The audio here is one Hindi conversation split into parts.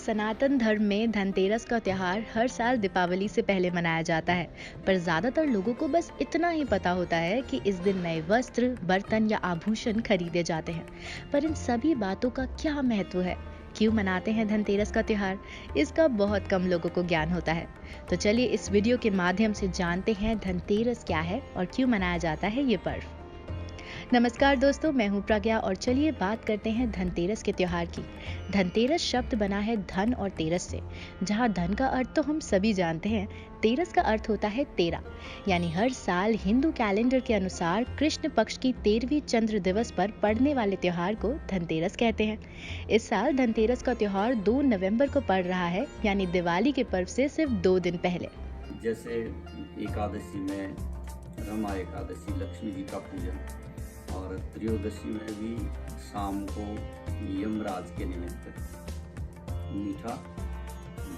सनातन धर्म में धनतेरस का त्योहार हर साल दीपावली से पहले मनाया जाता है। पर ज्यादातर लोगों को बस इतना ही पता होता है कि इस दिन नए वस्त्र, बर्तन या आभूषण खरीदे जाते हैं। पर इन सभी बातों का क्या महत्व है? क्यों मनाते हैं धनतेरस का त्योहार? इसका बहुत कम लोगों को ज्ञान होता है। तो चलिए इस वीडियो के माध्यम से जानते हैं धनतेरस क्या है और क्यों मनाया जाता है ये पर्व। नमस्कार दोस्तों, मैं हूं प्रज्ञा और चलिए बात करते हैं धनतेरस के त्योहार की। धनतेरस शब्द बना है धन और तेरस से। जहां धन का अर्थ तो हम सभी जानते हैं, तेरस का अर्थ होता है 13, यानी हर साल हिंदू कैलेंडर के अनुसार कृष्ण पक्ष की 13वीं चंद्र दिवस पर पड़ने वाले त्योहार को धनतेरस कहते हैं। इस साल धनतेरस का त्योहार 2 नवंबर को पड़ रहा है, यानी दिवाली के पर्व से सिर्फ 2 दिन पहले। जैसे एकादशी में रमा एकादशी लक्ष्मी जी का पूजन और त्रयोदशी में भी शाम को यमराज के निमित्त मीठा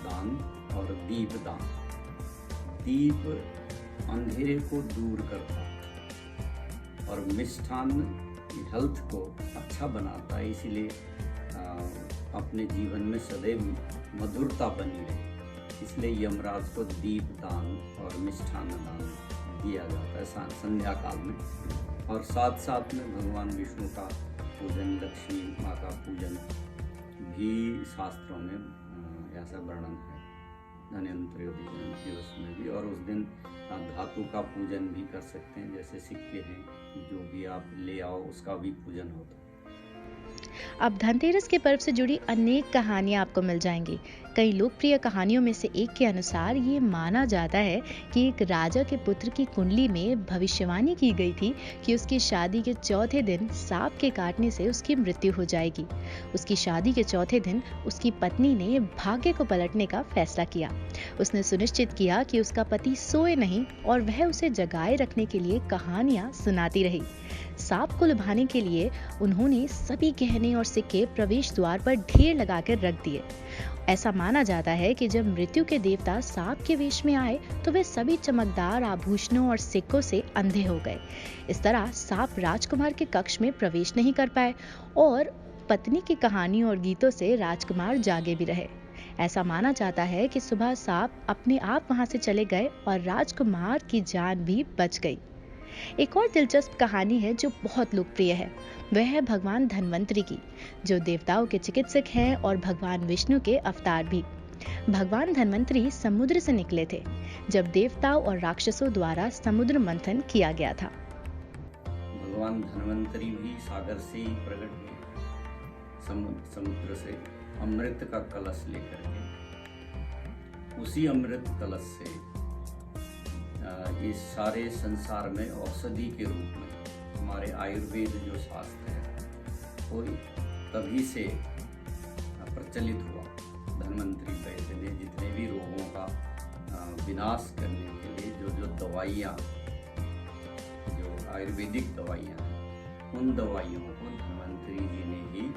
दान और दीप दान। दीप अंधेरे को दूर करता और मिष्ठान हेल्थ को अच्छा बनाता है, इसीलिए अपने जीवन में सदैव मधुरता बनी रहे, इसलिए यमराज को दीप दान और मिष्ठान दान दिया जाता है संध्या काल में। और साथ साथ में भगवान विष्णु का पूजन, लक्ष्मी माँ का पूजन भी शास्त्रों में ऐसा वर्णन है धन्वंतरि दिवस में भी। और उस दिन धातु का पूजन भी कर सकते हैं, जैसे सिक्के हैं, जो भी आप ले आओ उसका भी पूजन होता है। अब धनतेरस के पर्व से जुड़ी अनेक कहानियां आपको मिल जाएंगी। कई लोकप्रिय कहानियों में से एक के अनुसार ये माना जाता है कि एक राजा के पुत्र की कुंडली में भविष्यवाणी की गई थी कि उसकी शादी के चौथे दिन सांप के काटने से उसकी मृत्यु हो जाएगी। उसकी शादी के चौथे दिन उसकी पत्नी ने भाग्य को पलटने का फैसला किया। उसने सुनिश्चित किया कि उसका पति सोए नहीं और वह उसे जगाए रखने के लिए कहानियां सुनाती रही। सांप को लुभाने के लिए उन्होंने सभी गहने और सिक्के प्रवेश द्वार पर ढेर लगाकर रख दिए। ऐसा माना जाता है कि जब मृत्यु के देवता सांप के वेश में आए तो वे सभी चमकदार आभूषणों और सिक्कों से अंधे हो गए। इस तरह सांप राजकुमार के कक्ष में प्रवेश नहीं कर पाए और पत्नी की कहानियों और गीतों से राजकुमार जागे भी रहे। ऐसा माना जाता है कि सुबह सांप अपने आप वहां से चले गए और राजकुमार की जान भी बच गई। एक और दिलचस्प कहानी है जो बहुत लोकप्रिय है, वह है भगवान धन्वंतरि की, जो देवताओं के चिकित्सक हैं और भगवान विष्णु के अवतार भी। भगवान धन्वंतरि समुद्र से निकले थे जब देवताओं और राक्षसों द्वारा समुद्र मंथन किया गया था। भगवान धन्वंतरि भी सागर से ही प्रकट हुए, समुद्र से अमृत का कलश लेकर के। उसी अमृत कलश से इस सारे संसार में औषधि के रूप में हमारे आयुर्वेद जो शास्त्र है वो तभी से प्रचलित हुआ। धन्वंतरि वैद्य ने जितने भी रोगों का विनाश करने के लिए जो दवाइयाँ, जो आयुर्वेदिक दवाइयाँ हैं, उन दवाइयों को धन्वंतरि जी ने ही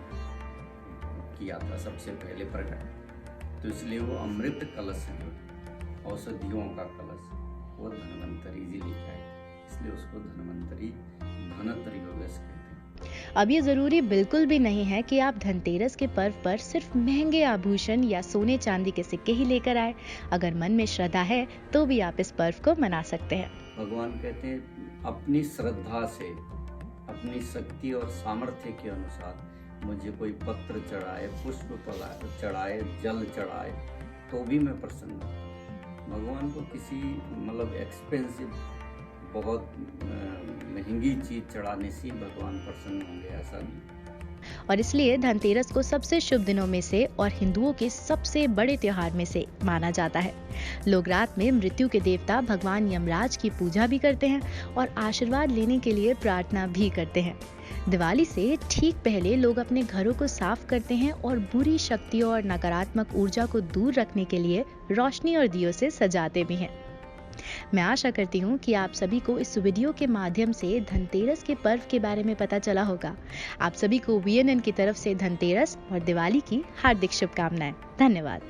किया था सबसे पहले प्रकट। तो इसलिए वो अमृत कलश जो औषधियों का कलश वो धन्वंतरि जी लेके आए, इसलिए उसको धन्वंतरि धनत्रयोदश कहते हैं। अब ये जरूरी बिल्कुल भी नहीं है कि आप धनतेरस के पर्व पर सिर्फ महंगे आभूषण या सोने चांदी के सिक्के ही लेकर आए। अगर मन में श्रद्धा है तो भी आप इस पर्व को मना सकते हैं। भगवान कहते हैं अपनी श्रद्धा से, अपनी शक्ति और सामर्थ्य के अनुसार मुझे कोई पत्र चढ़ाए, पुष्प चढ़ाए, जल चढ़ाए तो भी मैं प्रसन्न हूँ। भगवान को किसी मतलब एक्सपेंसिव बहुत महंगी चीज चढ़ाने से भगवान प्रसन्न होंगे, ऐसा नहीं। और इसलिए धनतेरस को सबसे शुभ दिनों में से और हिंदुओं के सबसे बड़े त्योहार में से माना जाता है। लोग रात में मृत्यु के देवता भगवान यमराज की पूजा भी करते हैं और आशीर्वाद लेने के लिए प्रार्थना भी करते हैं। दिवाली से ठीक पहले लोग अपने घरों को साफ करते हैं और बुरी शक्तियों और नकारात्मक ऊर्जा को दूर रखने के लिए रोशनी और दियों से सजाते भी हैं। मैं आशा करती हूँ कि आप सभी को इस वीडियो के माध्यम से धनतेरस के पर्व के बारे में पता चला होगा। आप सभी को VNN की तरफ से धनतेरस और दिवाली की हार्दिक शुभकामनाएं। धन्यवाद।